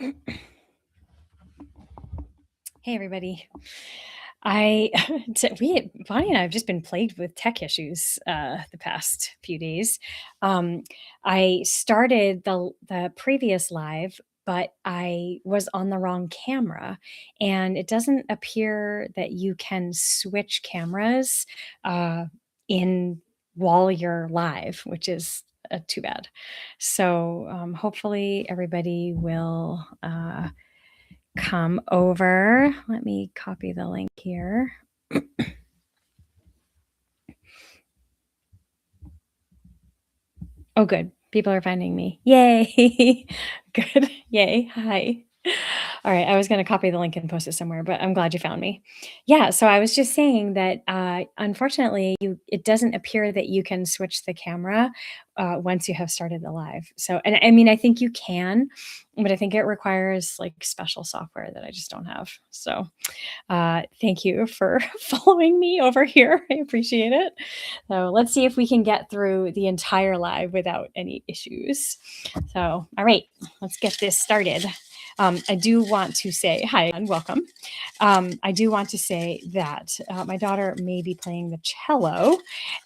Hey everybody. Bonnie and I have just been plagued with tech issues the past few days. I started the previous live, but I was on the wrong camera, and it doesn't appear that you can switch cameras in while you're live, which is too bad. So hopefully everybody will. Come over. Let me copy the link here. Oh, good. People are finding me. Yay. Good. Yay. Hi. All right. I was going to copy the link and post it somewhere, but I'm glad you found me. Yeah. So I was just saying that unfortunately, it doesn't appear that you can switch the camera once you have started the live. So, and I mean, I think you can, but I think it requires like special software that I just don't have. So, thank you for following me over here. I appreciate it. So let's see if we can get through the entire live without any issues. So, all right, let's get this started. I do want to say hi and welcome. I do want to say that my daughter may be playing the cello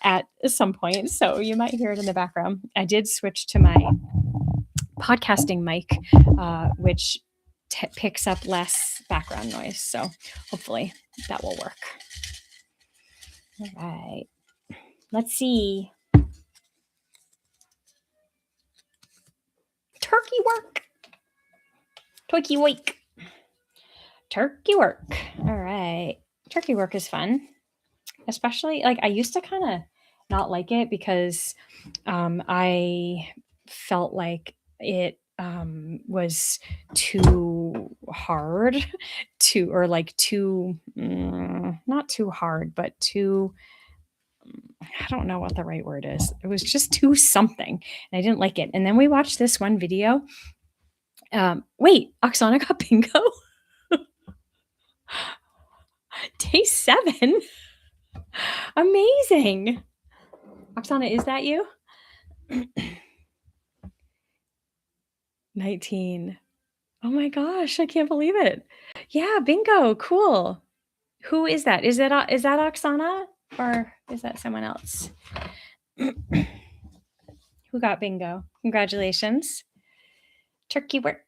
at some point, so you might hear it in the background. I did switch to my podcasting mic, which picks up less background noise. So hopefully that will work. All right. Let's see. Turkey work. Turkey week. Turkey work. All right. Turkey work is fun. Especially like I used to kind of not like it because I felt like it was too hard to, or like too, not too hard, but too, I don't know what the right word is. It was just too something and I didn't like it. And then we watched this one video. Wait, Oksana got bingo? Day 7? Amazing. Oksana, is that you? 19. Oh my gosh, I can't believe it. Yeah, bingo. Cool. Who is that? Is that Oksana or is that someone else? Who got bingo? Congratulations. Turkey work.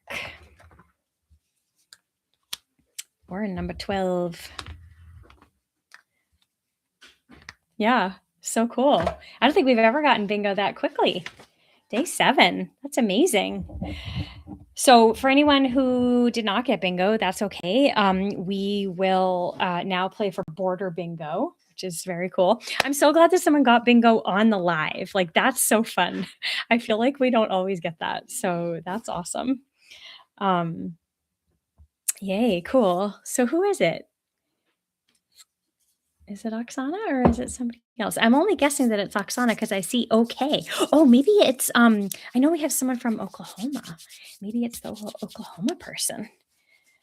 We're in number 12. Yeah, so cool. I don't think we've ever gotten bingo that quickly. Day 7. That's amazing. So for anyone who did not get bingo, that's okay. We will now play for border bingo, which is very cool. I'm so glad that someone got bingo on the live. Like, that's so fun. I feel like we don't always get that. So that's awesome. Yay, cool. So who is it? Is it Oksana or is it somebody else? I'm only guessing that it's Oksana because I see okay. Oh, maybe it's I know we have someone from Oklahoma. Maybe it's the Oklahoma person.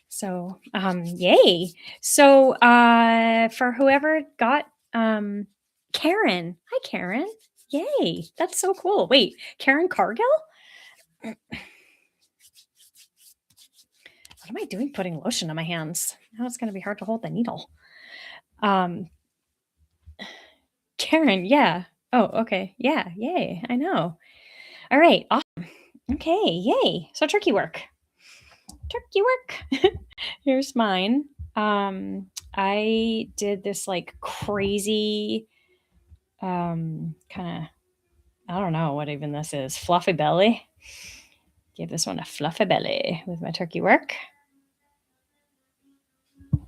So yay. So for whoever got Karen. Hi Karen. Yay. That's so cool. Wait, Karen Cargill? What am I doing putting lotion on my hands? Now it's gonna be hard to hold the needle. Karen, yeah. Oh, okay. Yeah, yay. I know. All right, awesome. Okay, yay. So turkey work. Turkey work. Here's mine. I did this like crazy kind of, I don't know what even this is. Fluffy belly. Give this one a fluffy belly with my turkey work.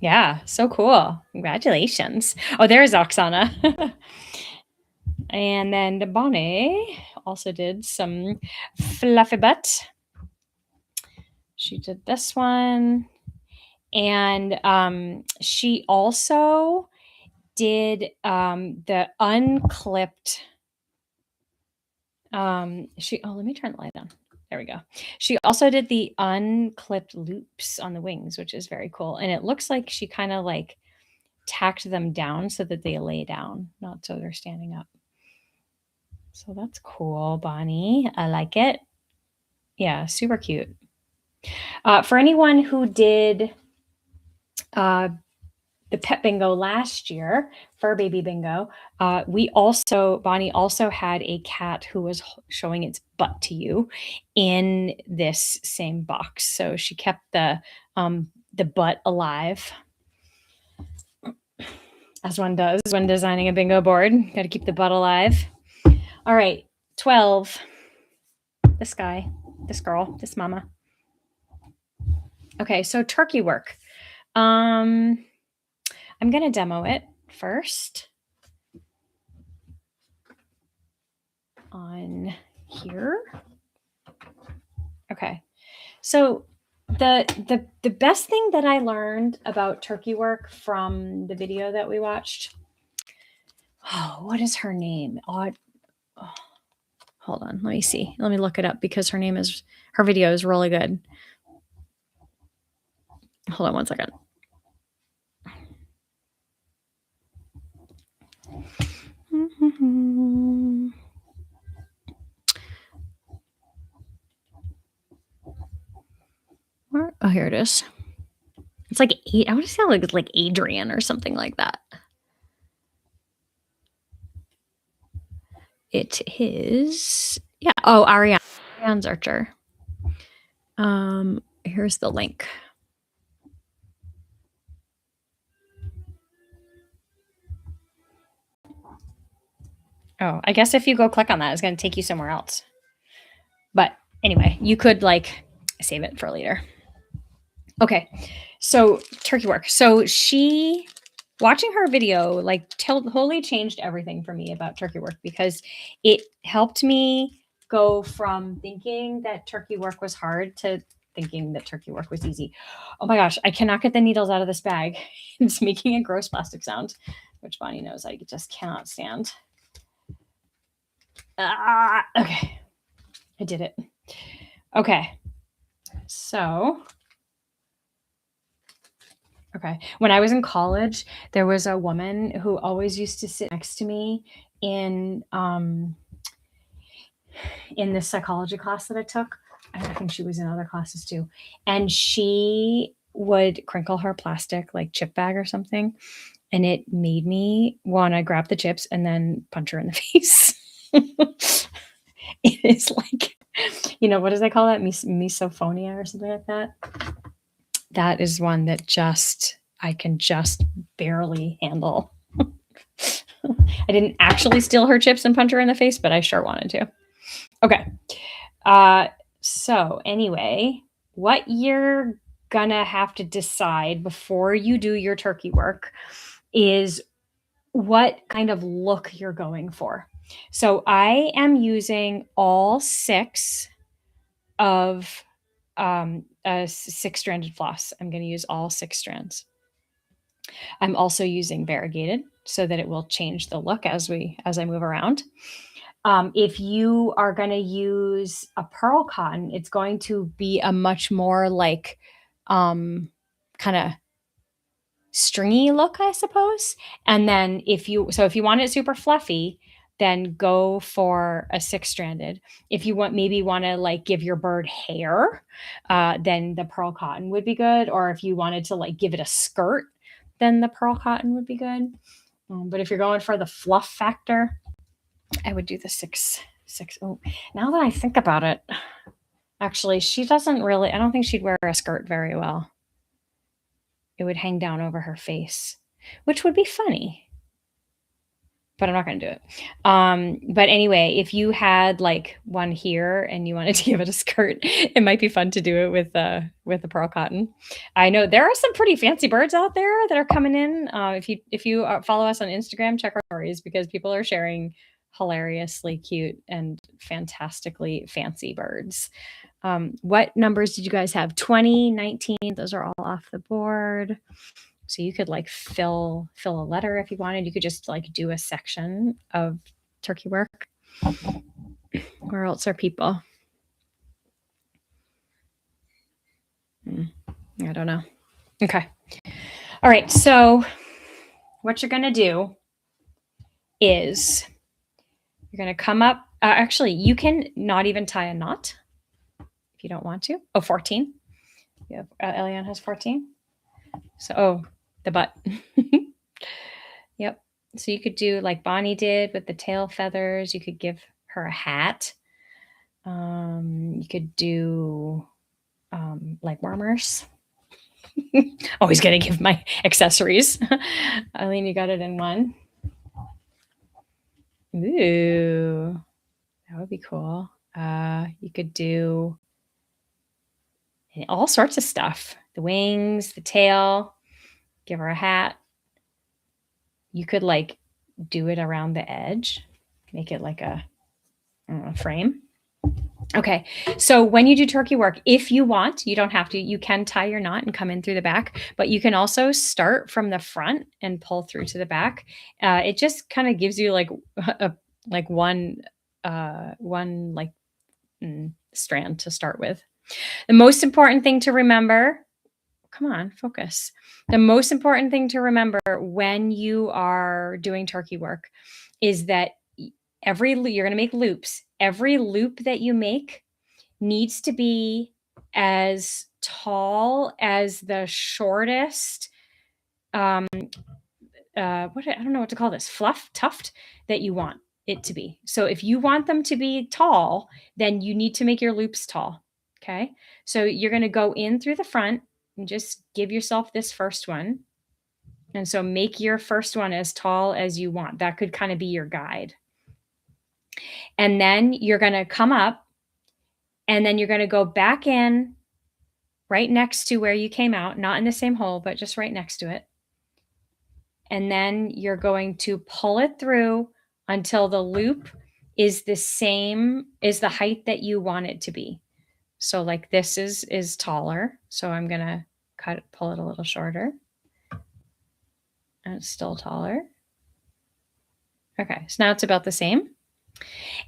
Yeah, so cool. Congratulations. Oh, there's Oksana. And then the BonnaH also did some fluffy butt. She did this one. And she also did the unclipped. Let me turn the light on. There we go. She also did the unclipped loops on the wings, which is very cool. And it looks like she kind of like tacked them down so that they lay down, not so they're standing up. So that's cool, Bonnie. I like it. Yeah, super cute. For anyone who did the pet bingo last year, fur baby bingo, Bonnie also had a cat who was showing its butt to you in this same box. So she kept the butt alive, as one does when designing a bingo board. Got to keep the butt alive. All right, 12. This guy, this girl, this mama. Okay, so turkey work. I'm going to demo it first on here. Okay. So the best thing that I learned about turkey work from the video that we watched. Oh, what is her name? Hold on, let me see. Let me look it up because her video is really good. Hold on one second. Oh, here it is. It's like I want to say like Adrian or something like that. It is, yeah. Oh, Ariane Zurcher. Here's the link. Oh, I guess if you go click on that, it's going to take you somewhere else. But anyway, you could like save it for later. Okay, so turkey work. So watching her video like totally changed everything for me about turkey work because it helped me go from thinking that turkey work was hard to thinking that turkey work was easy. Oh my gosh, I cannot get the needles out of this bag. It's making a gross plastic sound, which Bonnie knows I just cannot stand. Okay, I did it. Okay, so when I was in college, there was a woman who always used to sit next to me in this psychology class that I took. I think she was in other classes too. And she would crinkle her plastic like chip bag or something. And it made me want to grab the chips and then punch her in the face. It is like, what do they call that? Misophonia or something like that. That is one that I can just barely handle. I didn't actually steal her chips and punch her in the face, but I sure wanted to. Okay. So anyway, what you're gonna have to decide before you do your turkey work is what kind of look you're going for. So I am using all 6 of a 6-stranded floss. I'm going to use all 6 strands. I'm also using variegated so that it will change the look as I move around. If you are going to use a pearl cotton, it's going to be a much more like kind of stringy look, I suppose. And then if you want it super fluffy, then go for a 6-stranded. If you want to like give your bird hair, then the pearl cotton would be good. Or if you wanted to like give it a skirt, then the pearl cotton would be good. But if you're going for the fluff factor, I would do the 6. Oh, now that I think about it, actually, she doesn't really, I don't think she'd wear a skirt very well. It would hang down over her face, which would be funny. But I'm not going to do it. But anyway, if you had like one here and you wanted to give it a skirt, it might be fun to do it with the pearl cotton. I know there are some pretty fancy birds out there that are coming in. If you follow us on Instagram, check our stories because people are sharing hilariously cute and fantastically fancy birds. What numbers did you guys have? 20, 19, those are all off the board. So you could like fill a letter if you wanted. You could just like do a section of turkey work. Where else are people? I don't know. Okay. All right. So what you're going to do is you're going to come up. Actually, you can not even tie a knot if you don't want to. Oh, 14. Yeah, Eliane has 14. So, oh, the butt. Yep. So you could do like Bonnie did with the tail feathers. You could give her a hat. You could do like warmers. Always gonna give my accessories. Eileen, you got it in one. Ooh, that would be cool. You could do all sorts of stuff. The wings, the tail, give her a hat. You could like do it around the edge, make it like a frame. Okay, so when you do turkey work, if you want, you don't have to, you can tie your knot and come in through the back, but you can also start from the front and pull through to the back. It just kind of gives you like one strand to start with. The most important thing to remember, come on, focus. The most important thing to remember when you are doing turkey work is that you're going to make loops. Every loop that you make needs to be as tall as the shortest, I don't know what to call this, tuft that you want it to be. So if you want them to be tall, then you need to make your loops tall. Okay. So you're going to go in through the front and just give yourself this first one. And so make your first one as tall as you want. That could kind of be your guide. And then you're going to come up and then you're going to go back in right next to where you came out, not in the same hole, but just right next to it. And then you're going to pull it through until the loop is the same as the height that you want it to be. So like this is taller. So I'm going to pull it a little shorter. And it's still taller. Okay, so now it's about the same.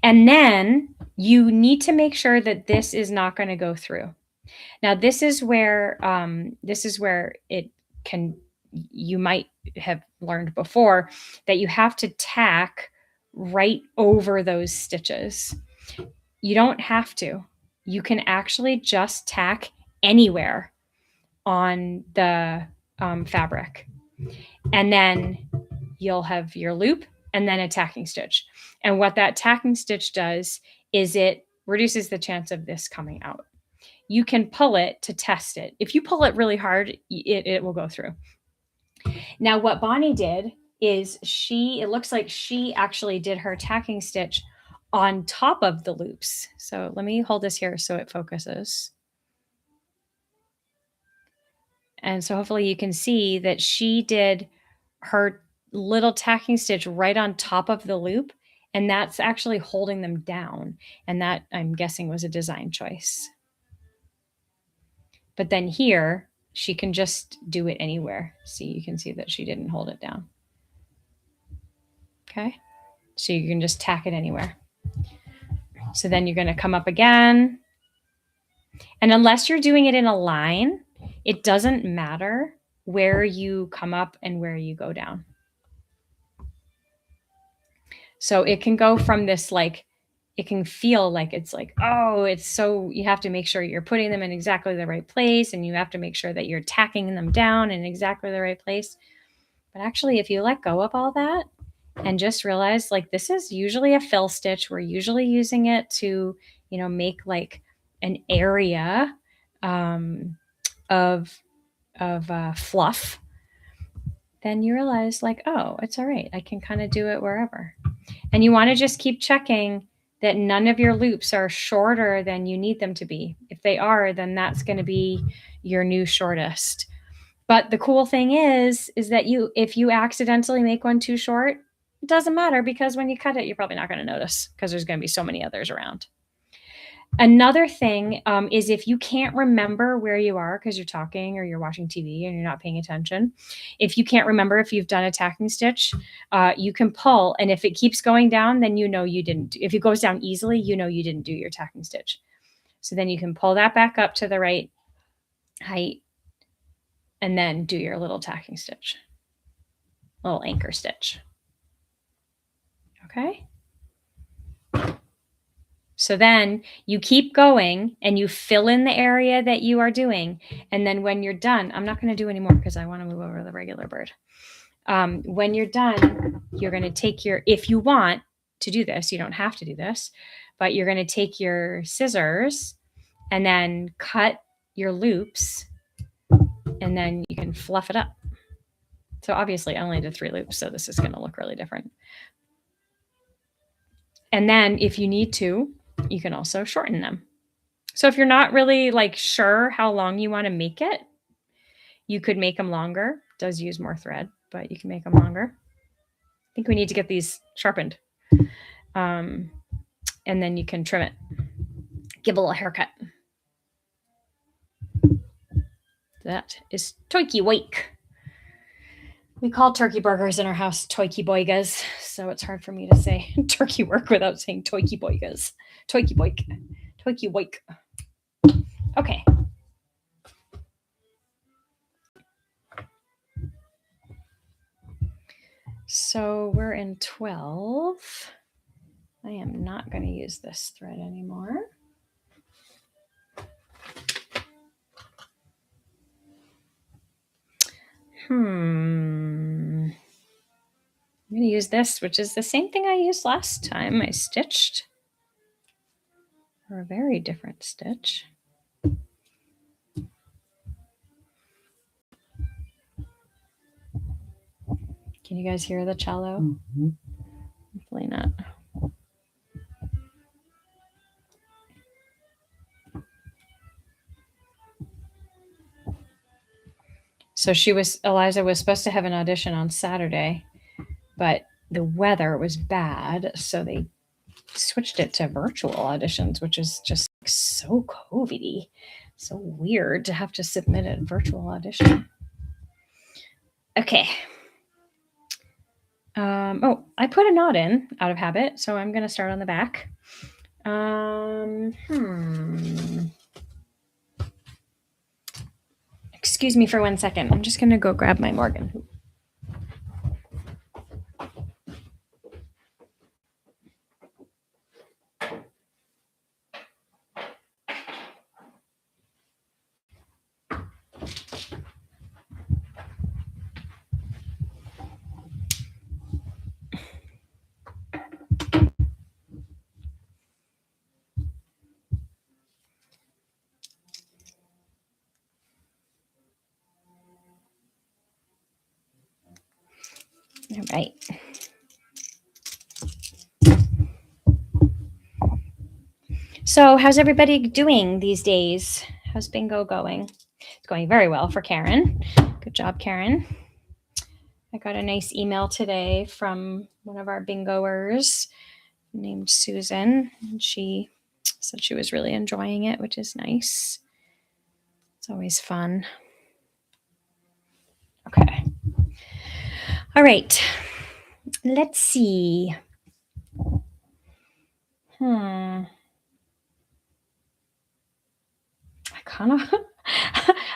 And then you need to make sure that this is not going to go through. Now this is where you might have learned before that you have to tack right over those stitches. You don't have to. You can actually just tack anywhere on the fabric. And then you'll have your loop and then a tacking stitch. And what that tacking stitch does is it reduces the chance of this coming out. You can pull it to test it. If you pull it really hard, it will go through. Now, what Bonnie did is it looks like she actually did her tacking stitch on top of the loops. So let me hold this here so it focuses. And so hopefully you can see that she did her little tacking stitch right on top of the loop, and that's actually holding them down. And that, I'm guessing, was a design choice. But then here, she can just do it anywhere. See, you can see that she didn't hold it down. Okay, so you can just tack it anywhere. So then you're going to come up again. And unless you're doing it in a line, it doesn't matter where you come up and where you go down. So it can go from this, like, it can feel like it's like, oh, it's so, you have to make sure you're putting them in exactly the right place, and you have to make sure that you're tacking them down in exactly the right place. But actually, if you let go of all that and just realize, like, this is usually a fill stitch. We're usually using it to, make like an area of fluff. Then you realize, like, oh, it's all right. I can kind of do it wherever. And you want to just keep checking that none of your loops are shorter than you need them to be. If they are, then that's going to be your new shortest. But the cool thing is that if you accidentally make one too short, it doesn't matter, because when you cut it, you're probably not going to notice, because there's going to be so many others around. Another thing is, if you can't remember where you are because you're talking or you're watching TV and you're not paying attention, if you can't remember if you've done a tacking stitch, you can pull. And if it keeps going down, then you didn't. If it goes down easily, you didn't do your tacking stitch. So then you can pull that back up to the right height and then do your little tacking stitch, little anchor stitch. Okay. So then you keep going and you fill in the area that you are doing. And then when you're done, I'm not going to do any more because I want to move over to the regular bird. When you're done, you're going to take your, if you want to do this, you don't have to do this, but you're going to take your scissors and then cut your loops, and then you can fluff it up. So obviously I only did 3 loops, so this is going to look really different. And then if you need to, you can also shorten them. So if you're not really like sure how long you want to make it, you could make them longer. It does use more thread, but you can make them longer. I think we need to get these sharpened. And then you can trim it. Give a little haircut. That is Toiki Wake. We call turkey burgers in our house Toiki Boigas, so it's hard for me to say turkey work without saying Toiki Boigas. Toiki Boik. Toiki Wake. Okay. So we're in 12. I am not going to use this thread anymore. I'm going to use this, which is the same thing I used last time I stitched. Or a very different stitch. Can you guys hear the cello? Mm-hmm. Hopefully not. So Eliza was supposed to have an audition on Saturday, but the weather was bad, so they switched it to virtual auditions, which is just so COVID-y. So weird to have to submit a virtual audition. Okay. I put a knot in out of habit, so I'm going to start on the back. Excuse me for 1 second. I'm just going to go grab my Morgan hoop. All right. So how's everybody doing these days? How's bingo going? It's going very well for Karen. Good job, Karen. I got a nice email today from one of our bingoers named Susan, and she said she was really enjoying it, which is nice. It's always fun. Okay. All right. Let's see. I kind of,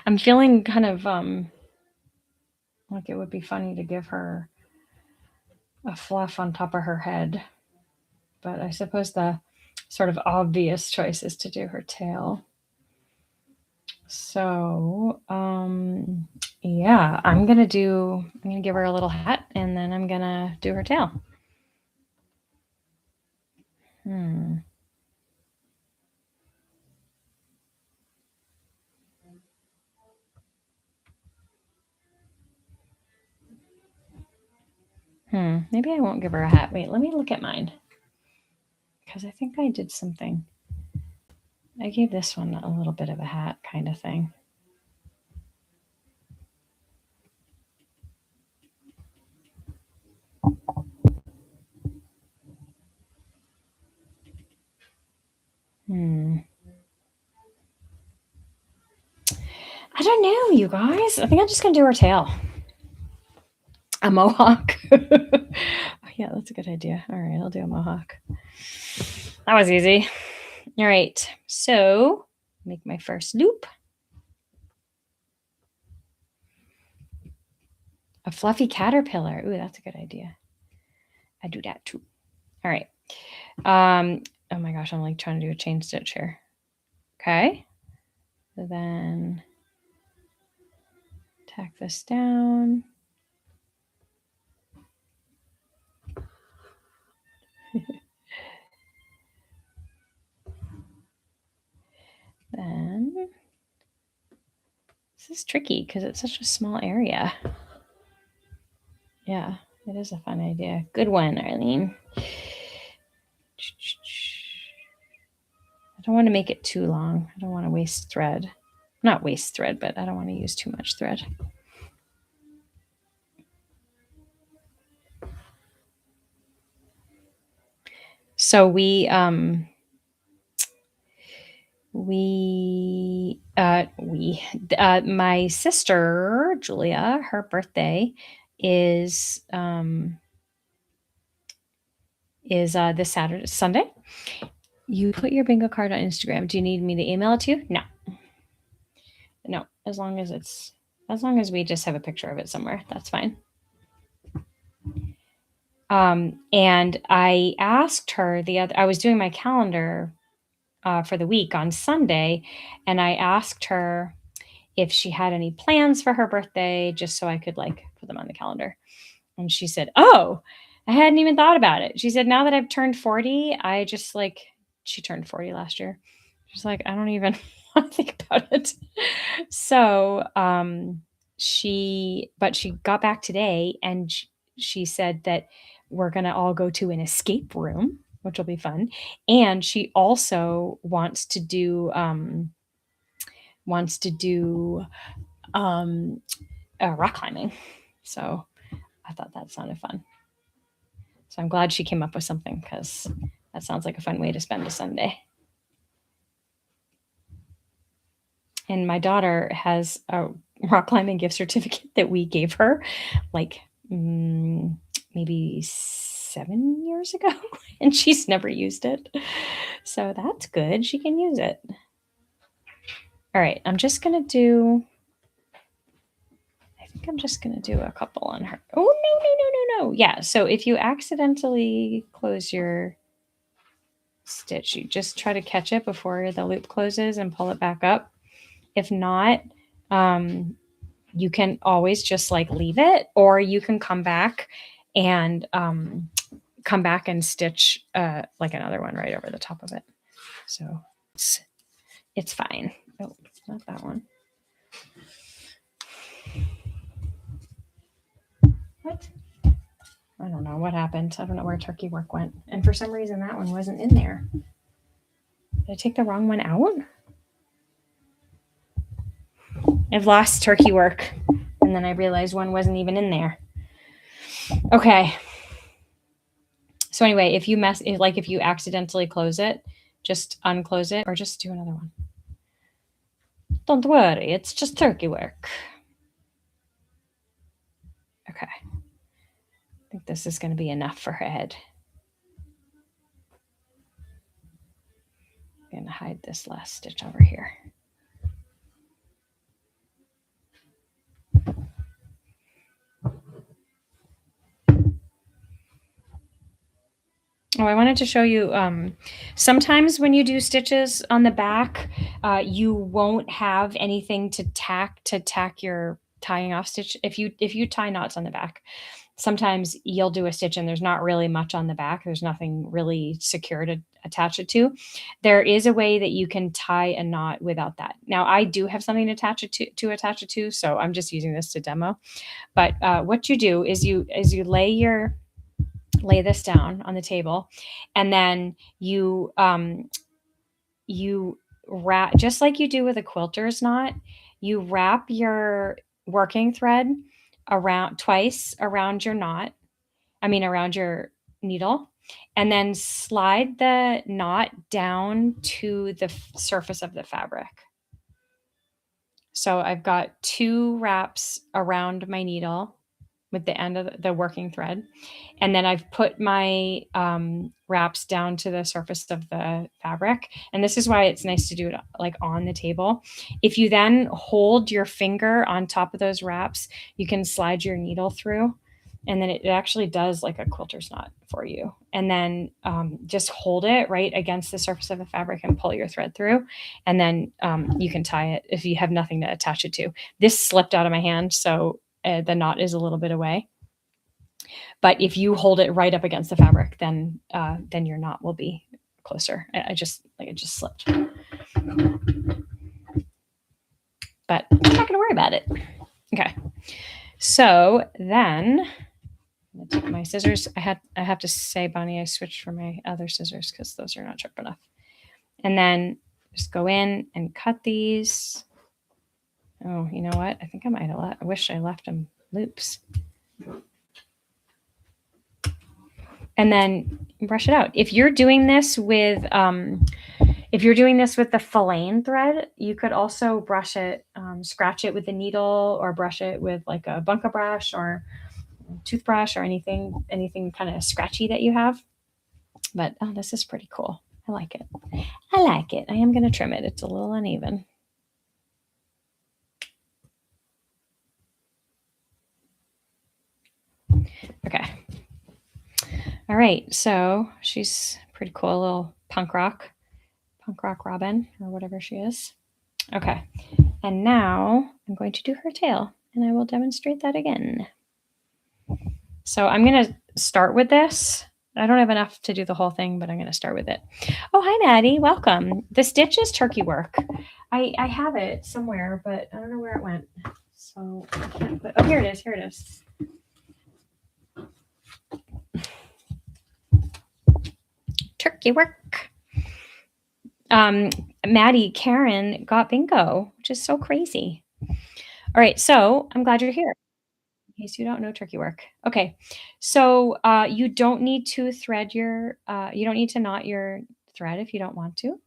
I'm feeling kind of like it would be funny to give her a fluff on top of her head. But I suppose the sort of obvious choice is to do her tail. So, yeah, I'm going to give her a little hat, and then I'm going to do her tail. Maybe I won't give her a hat. Wait, let me look at mine. Because I think I did something. I gave this one a little bit of a hat kind of thing. I don't know, you guys. I think I'm just going to do her tail. A mohawk. Yeah, that's a good idea. All right, I'll do a mohawk. That was easy. All right, so make my first loop. A fluffy caterpillar. Ooh, that's a good idea. I do that too. All right. oh my gosh, I'm like trying to do a chain stitch here. Okay. So then tack this down. Then this is tricky because it's such a small area. Yeah, it is a fun idea. Good one, Arlene. I don't want to make it too long. I don't want to waste thread. Not waste thread, but I don't want to use too much thread. So my sister Julia, her birthday is this Sunday. You put your bingo card on Instagram. Do you need me to email it to you? No, as long as we just have a picture of it somewhere, that's fine. And I asked her I was doing my calendar for the week on Sunday, and I asked her if she had any plans for her birthday, just so I could like put them on the calendar. And she said, "Oh, I hadn't even thought about it." She said, "Now that I've turned 40, I just like," she turned 40 last year. She's like, "I don't even want to think about it." So, she got back today, and she said that we're going to all go to an escape room, which will be fun. And she also wants to do rock climbing. So I thought that sounded fun. So I'm glad she came up with something, because that sounds like a fun way to spend a Sunday. And my daughter has a rock climbing gift certificate that we gave her like maybe 7 years ago, and she's never used it. So that's good. She can use it. All right, I'm just going to do a couple on her. Oh, no. Yeah, so if you accidentally close your stitch, you just try to catch it before the loop closes and pull it back up. If not, you can always just like leave it, or you can come back and stitch like another one right over the top of it. So it's fine. Oh, not that one. What? I don't know what happened. I don't know where turkey work went. And for some reason that one wasn't in there. Did I take the wrong one out? I've lost turkey work. And then I realized one wasn't even in there. Okay. So anyway, if you accidentally close it, just unclose it, or just do another one. Don't worry, it's just turkey work. Okay. I think this is going to be enough for her head. I'm going to hide this last stitch over here. Oh, I wanted to show you, sometimes when you do stitches on the back, you won't have anything to tack your tying off stitch. If you tie knots on the back, sometimes you'll do a stitch and there's not really much on the back. There's nothing really secure to attach it to. There is a way that you can tie a knot without that. Now, I do have something to attach it to, so I'm just using this to demo. But what you do is you lay this down on the table, and then you wrap, just like you do with a quilter's knot, you wrap your working thread twice around your around your needle, and then slide the knot down to the surface of the fabric. So I've got 2 wraps around my needle with the end of the working thread. And then I've put my wraps down to the surface of the fabric. And this is why it's nice to do it like on the table. If you then hold your finger on top of those wraps, you can slide your needle through and then it actually does like a quilter's knot for you. And then just hold it right against the surface of the fabric and pull your thread through. And then you can tie it if you have nothing to attach it to. This slipped out of my hand, so the knot is a little bit away. But if you hold it right up against the fabric, then your knot will be closer. It just slipped. But I'm not going to worry about it. Okay. So then I'm going to take my scissors. I have to say, Bonnie, I switched for my other scissors because those are not sharp enough. And then just go in and cut these. Oh, you know what? I think I might have I wish I left them loops. And then brush it out. If you're doing this with the filane thread, you could also brush it, scratch it with a needle, or brush it with like a bunka brush or toothbrush or anything kind of scratchy that you have. But oh, this is pretty cool. I like it. I like it. I am going to trim it. It's a little uneven. Okay. All right. So she's pretty cool, little punk rock Robin, or whatever she is. Okay. And now I'm going to do her tail, and I will demonstrate that again. So I'm going to start with this. I don't have enough to do the whole thing, but I'm going to start with it. Oh, hi, Maddie. Welcome. The stitch is turkey work. I have it somewhere, but I don't know where it went. So I can't put, oh, here it is. Here it is. Turkey work. Maddie, Karen got bingo, which is so crazy. All right. So I'm glad you're here. In case you don't know turkey work. Okay. So you don't need to you don't need to knot your thread if you don't want to.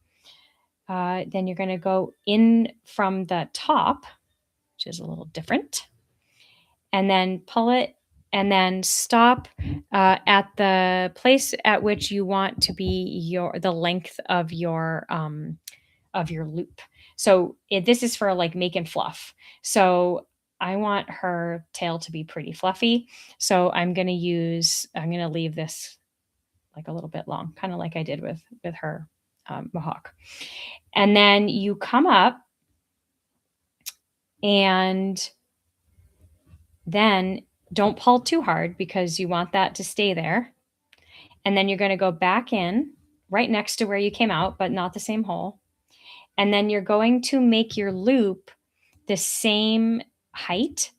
Then you're going to go in from the top, which is a little different, and then pull it, and then stop at the place at which you want to be the length of your loop. So this is for like making fluff. So I want her tail to be pretty fluffy. So I'm going to leave this like a little bit long, kind of like I did with her mohawk. And then you come up, and then don't pull too hard because you want that to stay there. And then you're going to go back in right next to where you came out, but not the same hole. And then you're going to make your loop the same height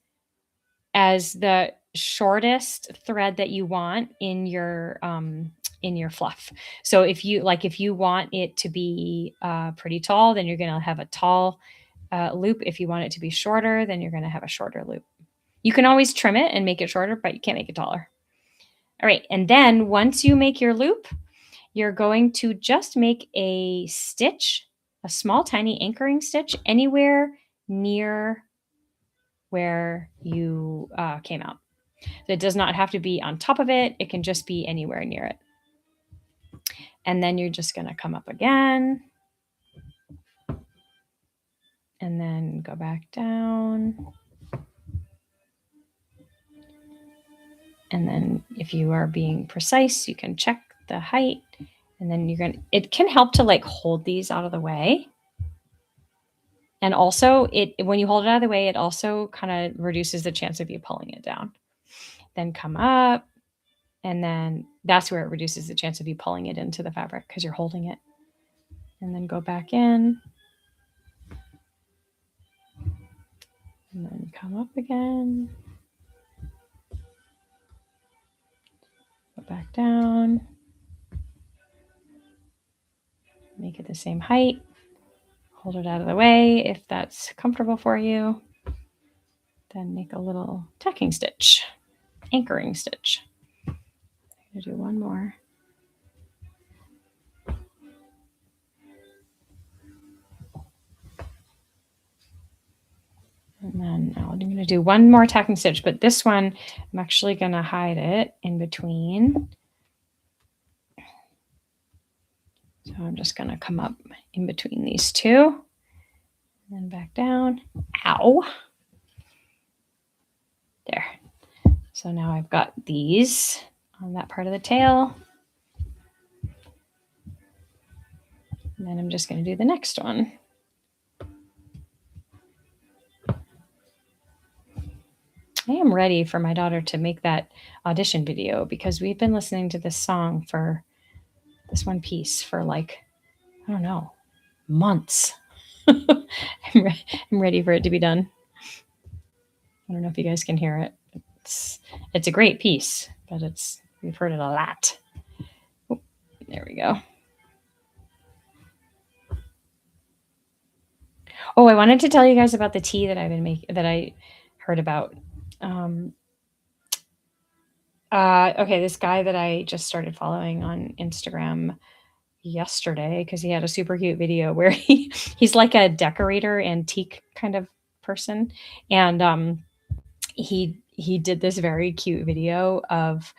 as the shortest thread that you want in your fluff. So if you want it to be pretty tall, then you're going to have a tall loop. If you want it to be shorter, then you're going to have a shorter loop. You can always trim it and make it shorter, but you can't make it taller. All right. And then once you make your loop, you're going to just make a stitch, a small, tiny anchoring stitch anywhere near where you came out. So it does not have to be on top of it. It can just be anywhere near it. And then you're just going to come up again, and then go back down. And then if you are being precise, you can check the height, and then it can help to like hold these out of the way. And also when you hold it out of the way, it also kind of reduces the chance of you pulling it down. Then come up, and then that's where it reduces the chance of you pulling it into the fabric because you're holding it. And then go back in, and then come up again. Go back down. Make it the same height. Hold it out of the way if that's comfortable for you. Then make a little tacking stitch, anchoring stitch. I'm going to do one more. And then I'm going to do one more tacking stitch, but this one, I'm actually going to hide it in between. So I'm just going to come up in between these two, and then back down. Ow. There. So now I've got these on that part of the tail. And then I'm just going to do the next one. I am ready for my daughter to make that audition video because we've been listening to this song for this one piece for like, I don't know, months. I'm ready for it to be done. I don't know if you guys can hear it. It's a great piece, but we've heard it a lot. Oh, there we go. Oh, I wanted to tell you guys about the tea that I've been making, that I heard about. Okay, this guy that I just started following on Instagram yesterday because he had a super cute video where he's like a decorator, antique kind of person, and he did this very cute video of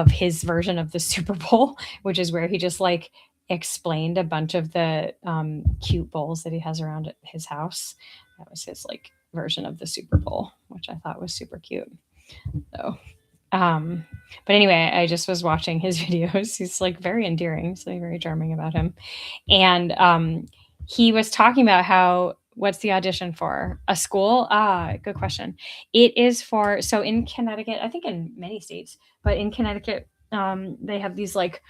his version of the Super Bowl, which is where he just like explained a bunch of the cute bowls that he has around at his house. That was his like version of the Super Bowl, which I thought was super cute. So, but anyway, I just was watching his videos. He's like very endearing, so very charming about him. And he was talking about what's the audition for? A school? Good question. It is for, so in Connecticut, I think in many states, but in Connecticut, they have these like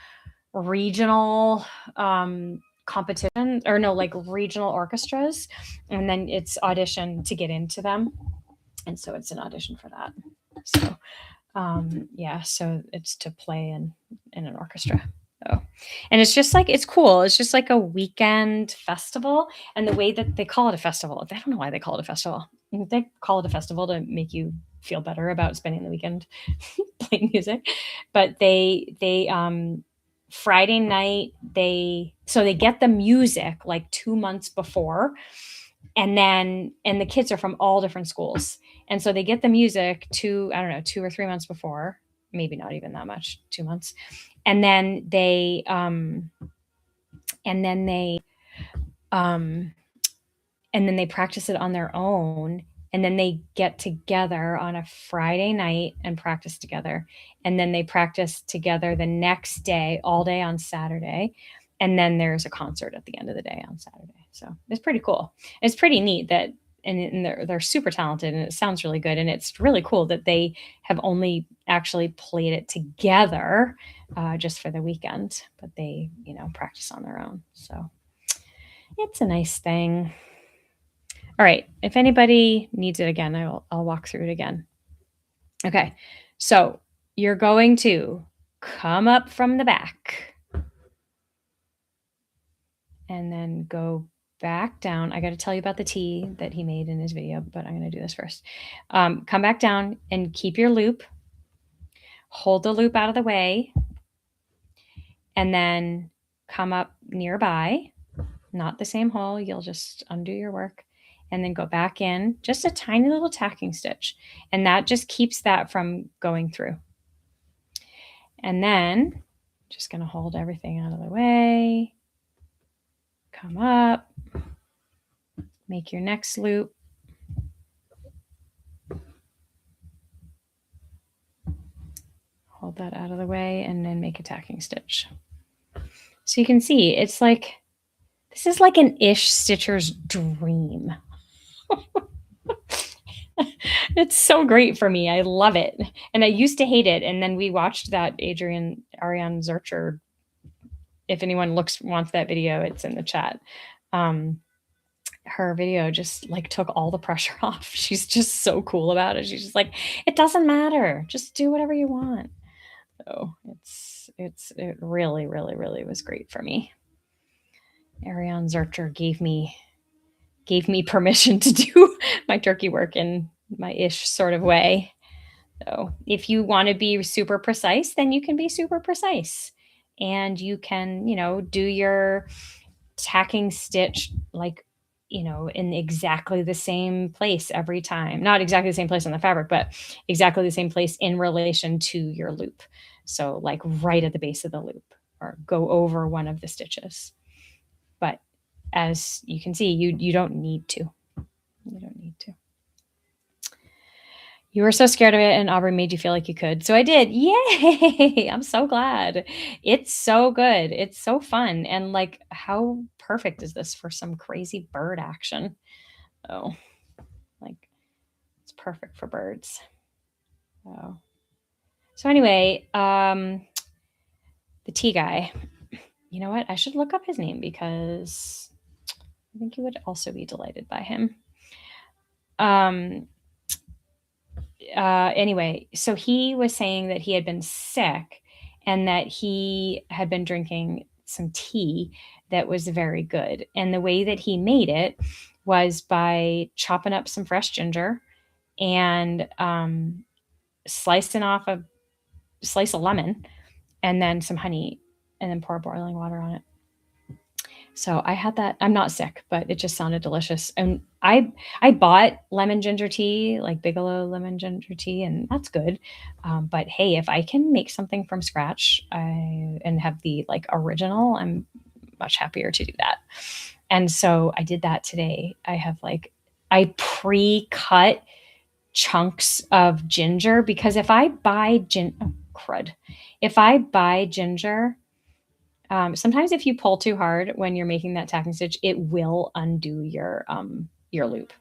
regional competitions, or no, like regional orchestras, and then it's audition to get into them. And so it's an audition for that. So yeah, so it's to play in an orchestra. So, and it's just like, it's cool. It's just like a weekend festival. And the way that they call it a festival, I don't know why they call it a festival. They call it a festival to make you feel better about spending the weekend playing music. But they Friday night, they get the music like 2 months before, and the kids are from all different schools, and so they get the music I don't know, 2 or 3 months before, maybe not even that much, 2 months, and then they practice it on their own, and then they get together on a Friday night and practice together, and then they practice together the next day, all day on Saturday, and then there's a concert at the end of the day on Saturday. So it's pretty cool. It's pretty neat that, and they're super talented, and it sounds really good, and it's really cool that they have only actually played it together just for the weekend, but they practice on their own. So it's a nice thing. All right, if anybody needs it again, I'll walk through it again. Okay, so you're going to come up from the back and then go back down. I got to tell you about the T that he made in his video, but I'm going to do this first. Come back down and keep your loop. Hold the loop out of the way, and then come up nearby, not the same hole. You'll just undo your work, and then go back in, just a tiny little tacking stitch. And that just keeps that from going through. And then just going to hold everything out of the way, come up, make your next loop, hold that out of the way, and then make a tacking stitch. So you can see, it's like, this is like an ish stitcher's dream. It's so great for me. I love it. And I used to hate it. And then we watched that Ariane Zurcher. If anyone wants that video, it's in the chat. Her video just like took all the pressure off. She's just so cool about it. She's just like, it doesn't matter. Just do whatever you want. So it really, really, really was great for me. Ariane Zurcher gave me permission to do my turkey work in my ish sort of way. So if you want to be super precise, then you can be super precise, and you can, do your tacking stitch like, in exactly the same place every time. Not exactly the same place on the fabric, but exactly the same place in relation to your loop. So like right at the base of the loop, or go over one of the stitches. But as you can see, you don't need to. You don't need to. You were so scared of it, and Aubrey made you feel like you could. So I did. Yay! I'm so glad. It's so good. It's so fun. And like, how perfect is this for some crazy bird action? Oh, like, it's perfect for birds. Oh. So anyway, the tea guy. You know what? I should look up his name because I think you would also be delighted by him. Anyway, so he was saying that he had been sick and that he had been drinking some tea that was very good. And the way that he made it was by chopping up some fresh ginger and slicing off a slice of lemon and then some honey and then pour boiling water on it. So I had that. I'm not sick, but it just sounded delicious. And I bought lemon ginger tea, like Bigelow lemon ginger tea, and that's good. But hey, if I can make something from scratch, and have the like original, I'm much happier to do that. And so I did that today. I pre-cut chunks of ginger because if I buy crud, if I buy ginger, sometimes if you pull too hard when you're making that tacking stitch, it will undo your loop.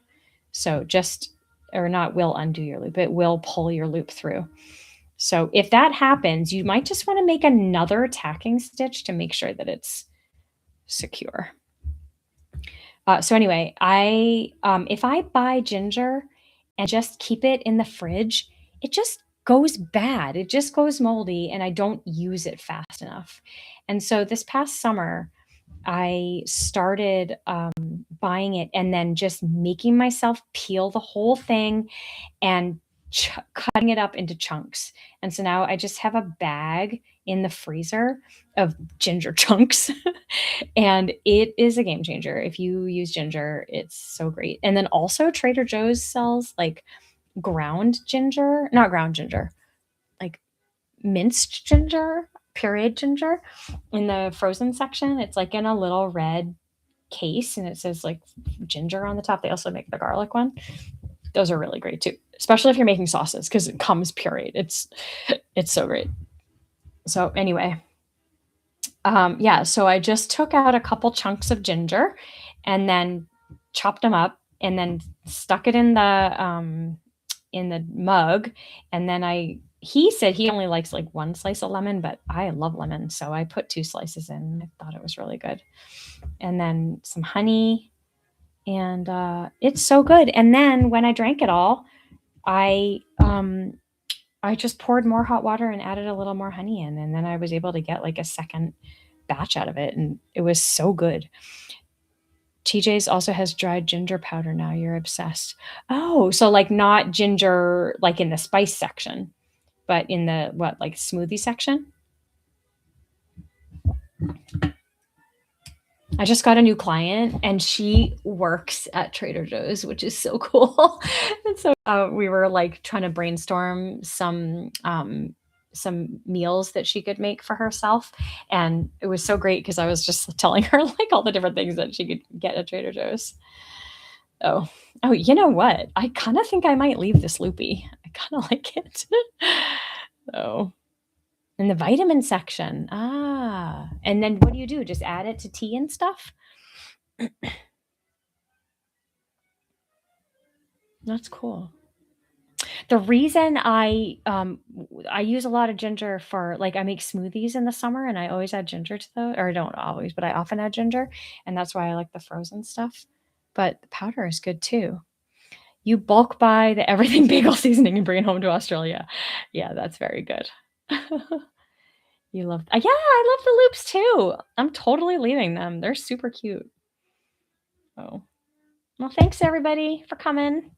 So just, or not will undo your loop, it will pull your loop through. So if that happens, you might just want to make another tacking stitch to make sure that it's secure. So anyway, if I buy ginger and just keep it in the fridge, it just goes bad. It just goes moldy and I don't use it fast enough. And so this past summer, I started buying it and then just making myself peel the whole thing and cutting it up into chunks. And so now I just have a bag in the freezer of ginger chunks. And it is a game changer. If you use ginger, it's so great. And then also Trader Joe's sells like ground ginger, not ground ginger, like minced ginger, pureed ginger in the frozen section. It's like in a little red case and it says like ginger on the top. They also make the garlic one. Those are really great too, especially if you're making sauces because it comes pureed. It's so great. So anyway, yeah, so I just took out a couple chunks of ginger and then chopped them up and then stuck it in the mug. And then he said he only likes like one slice of lemon, but I love lemon. So I put 2 slices in. I thought it was really good. And then some honey and it's so good. And then when I drank it all, I just poured more hot water and added a little more honey in. And then I was able to get like a second batch out of it. And it was so good. TJ's also has dried ginger powder now. You're obsessed. Oh, so like not ginger like in the spice section, but in the like smoothie section? I just got a new client and she works at Trader Joe's, which is so cool. And so we were like trying to brainstorm some meals that she could make for herself. And it was so great because I was just telling her like all the different things that she could get at Trader Joe's. Oh, you know what? I kind of think I might leave this loopy. I kind of like it. Oh. In the vitamin section. And then what do? Just add it to tea and stuff? That's cool. The reason I use a lot of ginger for like I make smoothies in the summer and I always add ginger to those, or I don't always, but I often add ginger, and that's why I like the frozen stuff. But the powder is good too. You bulk buy the everything bagel seasoning and bring it home to Australia. Yeah, that's very good. You love, yeah, I love the loops too. I'm totally leaving them. They're super cute. Oh, well, thanks everybody for coming.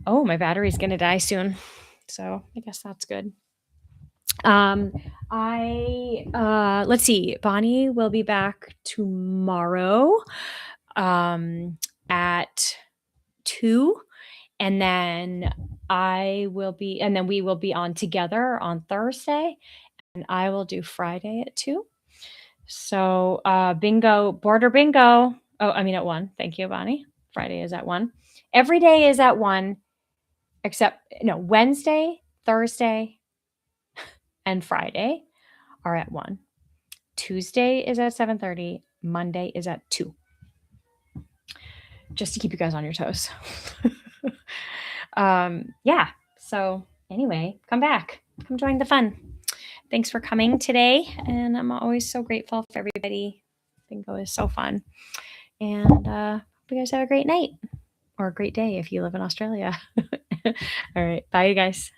Oh, my battery's gonna die soon, so I guess that's good. Let's see. Bonnie will be back tomorrow, at 2, and then we will be on together on Thursday, and I will do Friday at 2. So, border bingo. Oh, I mean at 1. Thank you, Bonnie. Friday is at 1. Every day is at 1. except no, Wednesday, Thursday, and Friday are at 1. Tuesday is at 7:30. Monday is at 2. Just to keep you guys on your toes. Yeah. So anyway, come back. Come join the fun. Thanks for coming today. And I'm always so grateful for everybody. Bingo is so fun. And hope you guys have a great night or a great day if you live in Australia. All right. Bye, you guys.